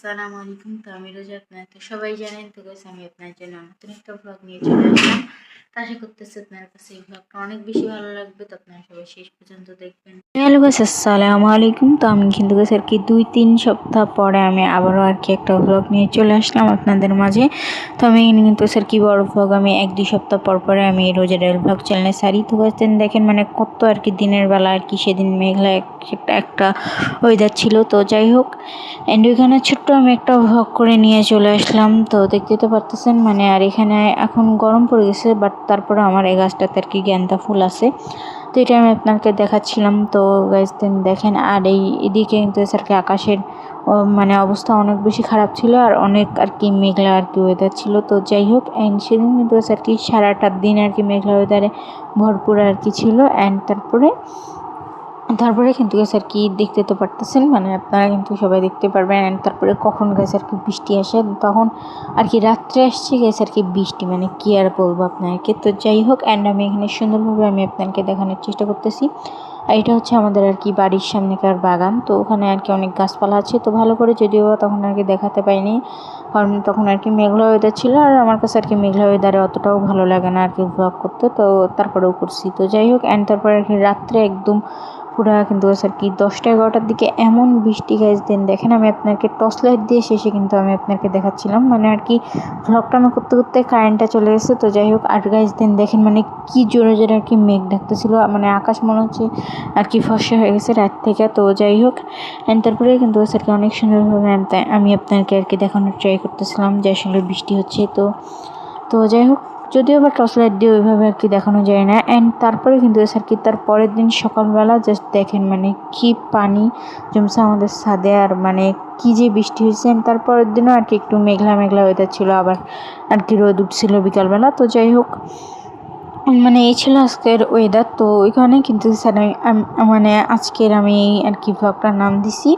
আসসালামু আলাইকুম। তো আমি রোজা, আপনারা তো সবাই জানেন। তো গাইস, আমি আপনার জন্য নতুন একটা ব্লগ নিয়ে চলে আসলাম। তো আশা করতেছি আপনার কাছে এই ব্লগটা অনেক বেশি ভালো লাগবে। তো আপনারা সবাই শেষ পর্যন্ত দেখবেন। হ্যালো গাইস, আসসালামু আলাইকুম। তো আমি কিন্তু গাইস আর কি 2-3 সপ্তাহ পরে আমি আবারও আর কি একটা ব্লগ নিয়ে চলে আসলাম আপনাদের মাঝে। তো আমি কিন্তু স্যার কি বড় ব্লগ আমি 1-2 সপ্তাহ পর পরে আমি রোজা ডেইলি ব্লগ চ্যানেলে সারি। তো গাইস দেখেন মানে কত আর কি দিনের বেলা আর কি সেদিন মেঘলা একটা ওয়েদার ছিল। তো যাই হোক, অ্যান্ড ওইখানে ছোট্ট আমি একটা ভ্লগ করে নিয়ে চলে আসলাম। তো দেখতে তো পারতেছেন মানে, আর এখানে এখন গরম পড়ে গেছে, বাট তারপরে আমার এই গাছটাতে আর কি গেন্দা ফুল আছে। তো এটা আমি আপনাকে দেখাচ্ছিলাম। তো গাইজ দেখেন, আর এদিকে কিন্তু আর কি আকাশের মানে অবস্থা অনেক বেশি খারাপ ছিল, আর অনেক আর কি মেঘলা আর কি ওয়েদার ছিল। তো যাই হোক, অ্যান্ড সেদিন কিন্তু আর কি সারাটা দিন আর কি মেঘলা ওয়েদারে ভরপুর আর কি ছিল। অ্যান্ড তারপরে কিন্তু গেছে আর কি দেখতে তো পারতেছেন মানে, আপনারা কিন্তু সবাই দেখতে পারবেন। অ্যান্ড তারপরে কখন গেছে আর কি বৃষ্টি আসে, তখন আর কি রাত্রে আসছে গেছে আর কি বৃষ্টি, মানে কি আর বলবো আপনাকে। তো যাই হোক, অ্যান্ড আমি এখানে সুন্দরভাবে আমি আপনাকে দেখানোর চেষ্টা করতেছি। আর এটা হচ্ছে আমাদের আর কি বাড়ির সামনেকার বাগান। তো ওখানে আর কি অনেক গাছপালা আছে। তো ভালো করে যদিও তখন আর কি দেখাতে পাইনি, কারণ তখন আর কি মেঘলা ওয়েদার ছিল, আর আমার কাছে আর কি মেঘলা ওয়েদারে অতটাও ভালো লাগে না আর কি ব্লগ করতে। তো তারপরেও করছি। তো যাই হোক, অ্যান্ড তারপরে আর কি রাত্রে একদম পুরা কিন্তু আর কি 10টা-11টার দিকে এমন বৃষ্টি গাইজ দেন দেখেন, আমি আপনাকে টর্চ লাইট দিয়ে শেষে কিন্তু আমি আপনাকে দেখাচ্ছিলাম মানে আর কি ভ্লগটা আমি করতে করতে কারেন্টটা চলে গেছে। তো যাই হোক, আর গাইজ দেন দেখেন মানে কি জোরে জোরে আর কি মেঘ ডাকতেছিল, মানে আকাশ মনে হচ্ছে আর কি ফর্সা হয়ে গেছে রাত থেকে। তো যাই হোক, অ্যান্ড তারপরে কিন্তু আর কি অনেক সুন্দরভাবে আমি আপনাকে আর কি দেখানোর ট্রাই করতেছিলাম যে আসলে বৃষ্টি হচ্ছে। তো যাই হোক, যদিও বা টর্চ লাইট দিয়ে ওইভাবে আর কি দেখানো যায় না। অ্যান্ড তারপরে কিন্তু আর কি তার পরের দিন সকালবেলা জাস্ট দেখেন মানে কি পানি জমছে আমাদের ছাদে, আর মানে কি যে বৃষ্টি হয়েছে। তারপরের দিনও আর কি একটু মেঘলা মেঘলা ওয়েদার ছিল, আবার আর কি রোদ উঠছিল বিকালবেলা। তো যাই হোক, মানে এই ছিল আজকের ওয়েদার। তো ওইখানে কিন্তু স্যার মানে আজকের আমি আর কি ভ্লগটার নাম দিছি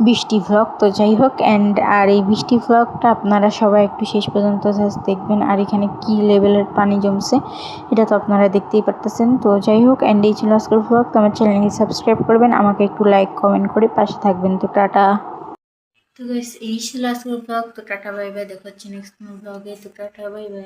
বৃষ্টি ভ্লগ। তো যাই হোক, অ্যান্ড আর এই বৃষ্টি ভ্লগটা আপনারা সবাই একটু শেষ পর্যন্ত দেখবেন। আর এখানে কি লেভেলের পানি জমছে এটা তো আপনারা দেখতেই পারতেছেন। তো যাই হোক, অ্যান্ড এই ছিল আজকের ভ্লগ। তো আমার চ্যানেলকে সাবস্ক্রাইব করবেন, আমাকে একটু লাইক কমেন্ট করে পাশে থাকবেন। তো টাটা। তো গাইস, এই ছিল আজকের ভ্লগ। তো টাটা বাই বাই, দেখা হচ্ছে নেক্সট ব্লগে। তো টাটা বাই বাই।